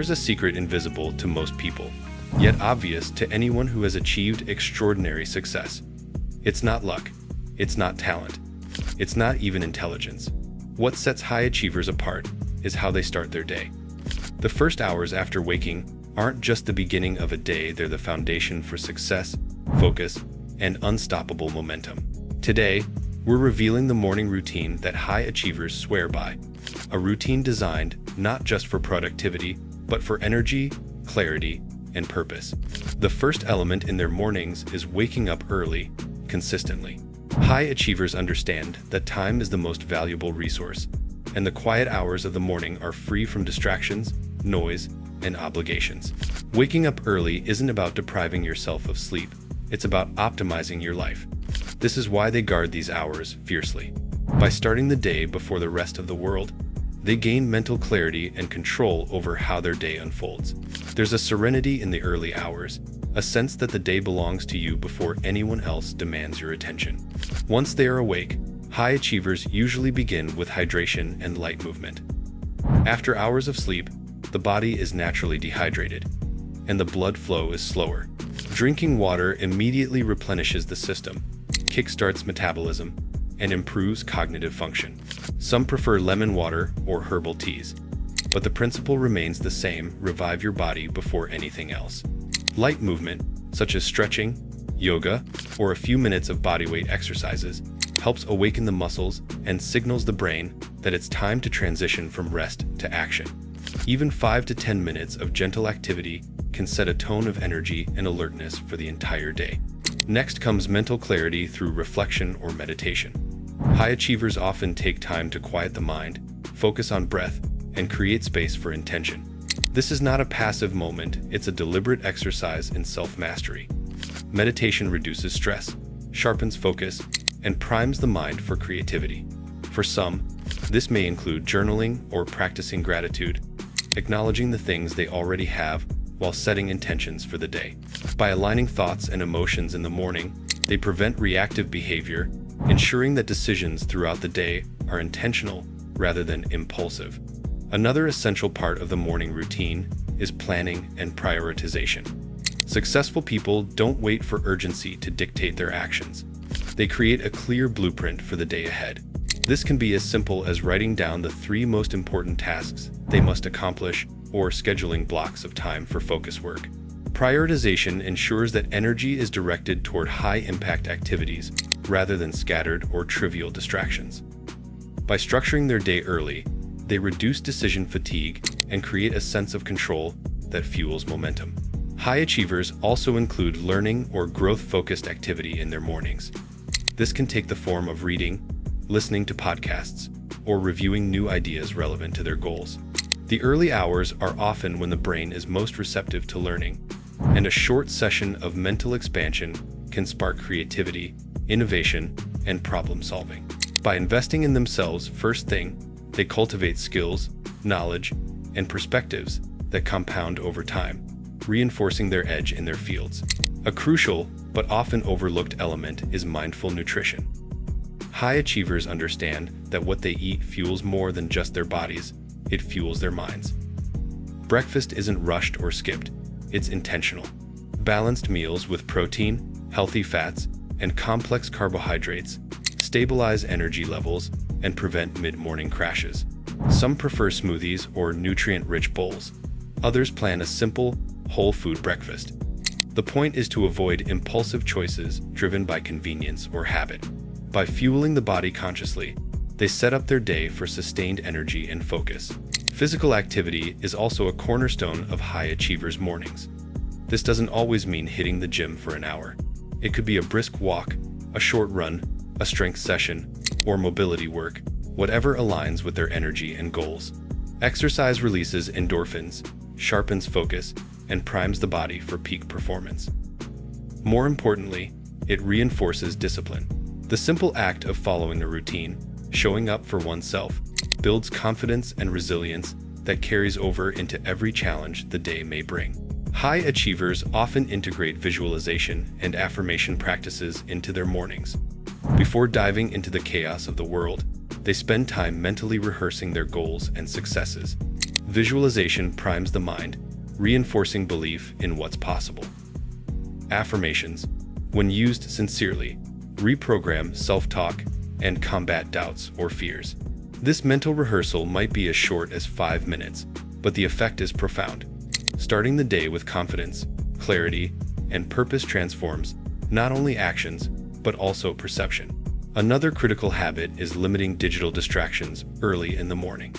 here's a secret invisible to most people, yet obvious to anyone who has achieved extraordinary success. It's not luck. It's not talent. It's not even intelligence. What sets high achievers apart is how they start their day. The first hours after waking aren't just the beginning of a day, they're the foundation for success, focus, and unstoppable momentum. Today, we're revealing the morning routine that high achievers swear by. A routine designed not just for productivity, but for energy, clarity, and purpose. The first element in their mornings is waking up early, consistently. High achievers understand that time is the most valuable resource, and the quiet hours of the morning are free from distractions, noise, and obligations. Waking up early isn't about depriving yourself of sleep, it's about optimizing your life. This is why they guard these hours fiercely. By starting the day before the rest of the world, they gain mental clarity and control over how their day unfolds. There's a serenity in the early hours, a sense that the day belongs to you before anyone else demands your attention. Once they are awake, high achievers usually begin with hydration and light movement. After hours of sleep, the body is naturally dehydrated, and the blood flow is slower. Drinking water immediately replenishes the system, kickstarts metabolism, and improves cognitive function. Some prefer lemon water or herbal teas, but the principle remains the same: revive your body before anything else. Light movement, such as stretching, yoga, or a few minutes of bodyweight exercises, helps awaken the muscles and signals the brain that it's time to transition from rest to action. Even 5 to 10 minutes of gentle activity can set a tone of energy and alertness for the entire day. Next comes mental clarity through reflection or meditation. High achievers often take time to quiet the mind, focus on breath, and create space for intention. This is not a passive moment, it's a deliberate exercise in self-mastery. Meditation reduces stress, sharpens focus, and primes the mind for creativity. For some, this may include journaling or practicing gratitude, acknowledging the things they already have while setting intentions for the day. By aligning thoughts and emotions in the morning, they prevent reactive behavior, ensuring that decisions throughout the day are intentional rather than impulsive. Another essential part of the morning routine is planning and prioritization. Successful people don't wait for urgency to dictate their actions. They create a clear blueprint for the day ahead. This can be as simple as writing down the 3 most important tasks they must accomplish, or scheduling blocks of time for focus work. Prioritization ensures that energy is directed toward high-impact activities rather than scattered or trivial distractions. By structuring their day early, they reduce decision fatigue and create a sense of control that fuels momentum. High achievers also include learning or growth-focused activity in their mornings. This can take the form of reading, listening to podcasts, or reviewing new ideas relevant to their goals. The early hours are often when the brain is most receptive to learning, and a short session of mental expansion can spark creativity, innovation, and problem solving. By investing in themselves first thing, they cultivate skills, knowledge, and perspectives that compound over time, reinforcing their edge in their fields. A crucial but often overlooked element is mindful nutrition. High achievers understand that what they eat fuels more than just their bodies, it fuels their minds. Breakfast isn't rushed or skipped, it's intentional. Balanced meals with protein, healthy fats, and complex carbohydrates stabilize energy levels and prevent mid-morning crashes. Some prefer smoothies or nutrient-rich bowls. Others plan a simple, whole food breakfast. The point is to avoid impulsive choices driven by convenience or habit. By fueling the body consciously, they set up their day for sustained energy and focus. Physical activity is also a cornerstone of high achievers' mornings. This doesn't always mean hitting the gym for an hour. It could be a brisk walk, a short run, a strength session, or mobility work, whatever aligns with their energy and goals. Exercise releases endorphins, sharpens focus, and primes the body for peak performance. More importantly, it reinforces discipline. The simple act of following a routine, showing up for oneself, builds confidence and resilience that carries over into every challenge the day may bring. High achievers often integrate visualization and affirmation practices into their mornings. Before diving into the chaos of the world, they spend time mentally rehearsing their goals and successes. Visualization primes the mind, reinforcing belief in what's possible. Affirmations, when used sincerely, reprogram self-talk and combat doubts or fears. This mental rehearsal might be as short as 5 minutes, but the effect is profound. Starting the day with confidence, clarity, and purpose transforms not only actions, but also perception. Another critical habit is limiting digital distractions early in the morning.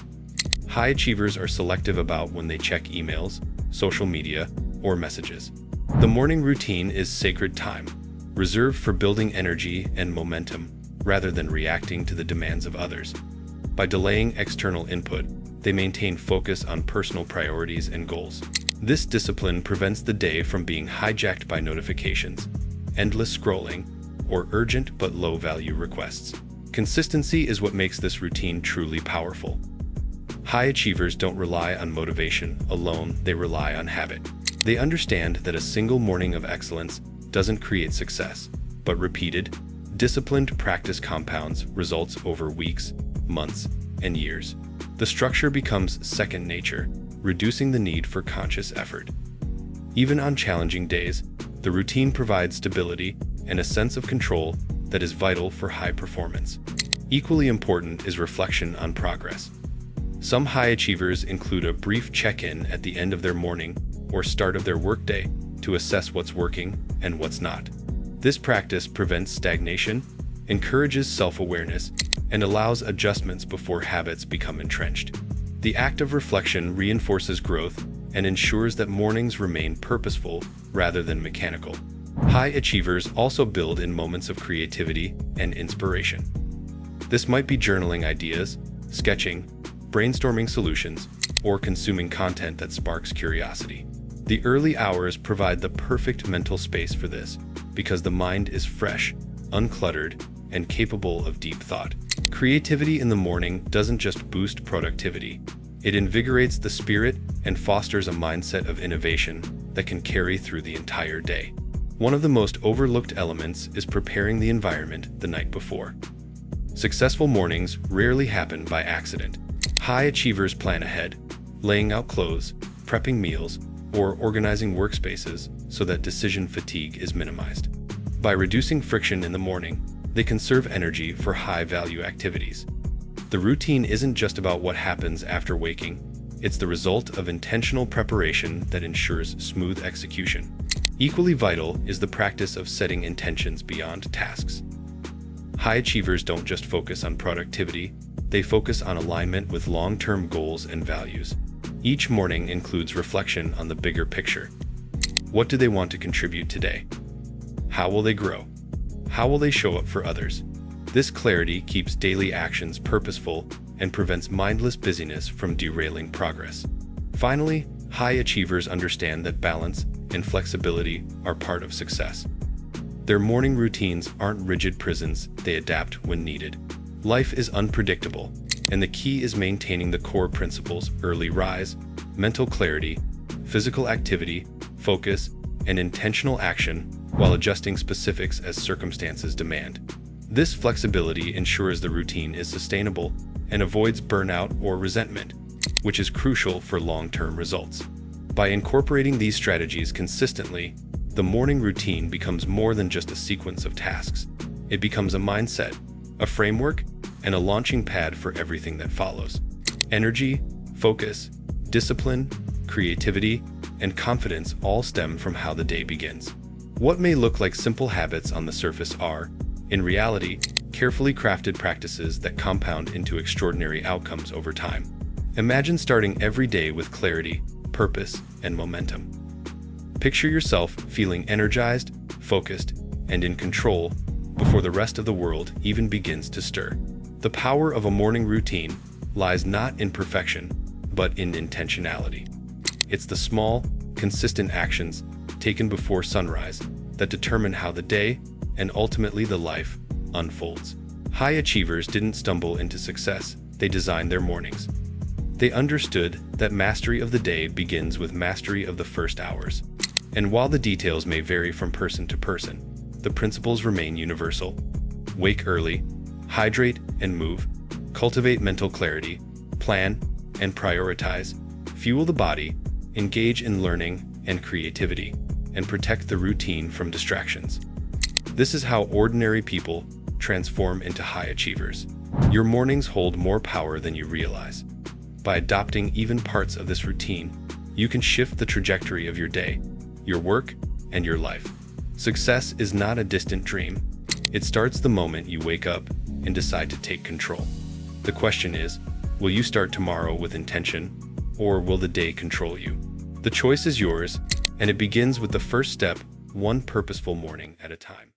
High achievers are selective about when they check emails, social media, or messages. The morning routine is sacred time, reserved for building energy and momentum rather than reacting to the demands of others. By delaying external input, they maintain focus on personal priorities and goals. This discipline prevents the day from being hijacked by notifications, endless scrolling, or urgent but low-value requests. Consistency is what makes this routine truly powerful. High achievers don't rely on motivation alone, they rely on habit. They understand that a single morning of excellence doesn't create success, but repeated, disciplined practice compounds results over weeks, months, and years. The structure becomes second nature, reducing the need for conscious effort. Even on challenging days, the routine provides stability and a sense of control that is vital for high performance. Equally important is reflection on progress. Some high achievers include a brief check-in at the end of their morning or start of their workday to assess what's working and what's not. This practice prevents stagnation, encourages self-awareness, and allows adjustments before habits become entrenched. The act of reflection reinforces growth and ensures that mornings remain purposeful rather than mechanical. High achievers also build in moments of creativity and inspiration. This might be journaling ideas, sketching, brainstorming solutions, or consuming content that sparks curiosity. The early hours provide the perfect mental space for this because the mind is fresh, uncluttered, and capable of deep thought. Creativity in the morning doesn't just boost productivity, it invigorates the spirit and fosters a mindset of innovation that can carry through the entire day. One of the most overlooked elements is preparing the environment the night before. Successful mornings rarely happen by accident. High achievers plan ahead, laying out clothes, prepping meals, or organizing workspaces so that decision fatigue is minimized. By reducing friction in the morning, they conserve energy for high-value activities. The routine isn't just about what happens after waking, it's the result of intentional preparation that ensures smooth execution. Equally vital is the practice of setting intentions beyond tasks. High achievers don't just focus on productivity, they focus on alignment with long-term goals and values. Each morning includes reflection on the bigger picture. What do they want to contribute today? How will they grow? How will they show up for others? This clarity keeps daily actions purposeful and prevents mindless busyness from derailing progress. Finally, high achievers understand that balance and flexibility are part of success. Their morning routines aren't rigid prisons, they adapt when needed. Life is unpredictable, and the key is maintaining the core principles: early rise, mental clarity, physical activity, focus, and intentional action, while adjusting specifics as circumstances demand. This flexibility ensures the routine is sustainable and avoids burnout or resentment, which is crucial for long-term results. By incorporating these strategies consistently, the morning routine becomes more than just a sequence of tasks. It becomes a mindset, a framework, and a launching pad for everything that follows. Energy, focus, discipline, creativity, and confidence all stem from how the day begins. What may look like simple habits on the surface are, in reality, carefully crafted practices that compound into extraordinary outcomes over time. Imagine starting every day with clarity, purpose, and momentum. Picture yourself feeling energized, focused, and in control before the rest of the world even begins to stir. The power of a morning routine lies not in perfection, but in intentionality. It's the small, consistent actions taken before sunrise that determine how the day, and ultimately the life, unfolds. High achievers didn't stumble into success, they designed their mornings. They understood that mastery of the day begins with mastery of the first hours. And while the details may vary from person to person, the principles remain universal. Wake early, hydrate and move, cultivate mental clarity, plan and prioritize, Fuel the body, engage in learning and creativity, and protect the routine from distractions. This is how ordinary people transform into high achievers. Your mornings hold more power than you realize. By adopting even parts of this routine, you can shift the trajectory of your day, your work, and your life. Success is not a distant dream. It starts the moment you wake up and decide to take control. The question is, will you start tomorrow with intention, or will the day control you? The choice is yours, and it begins with the first step, one purposeful morning at a time.